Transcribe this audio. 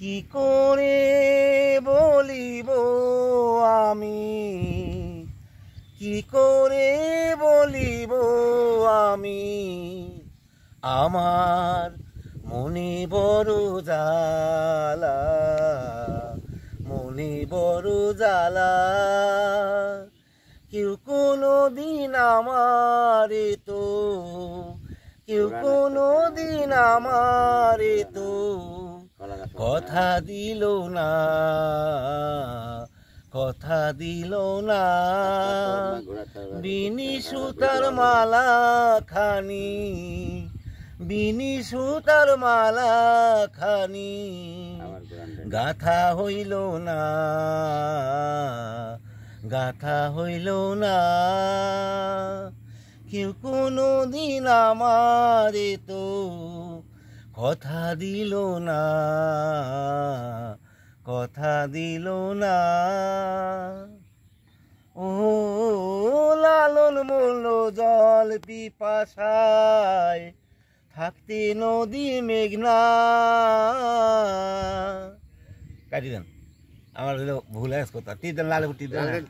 কি করে বলিব আমি, কি করে বলিব আমি, আমার মনে বড় জ্বালা, মনে বড় জ্বালা। কেউ কোনো দিন আমারে তো, কেউ কোনো দিন আমারে তো কথা দিল না, কথা দিল না। বিনি সুতার মালা খানি, বিনি সুতার মালা খানি গাথা হইল না, গাথা হইল না। কেউ কোনো দিন আমারে তো কথা দিল না, কথা দিল না। ও লালন মূল জল পিপাসায় থাকতে নদী মেঘনা। কাটি দেন, আমার ভুল আছে কথা। টি দেন লাল টি দেন।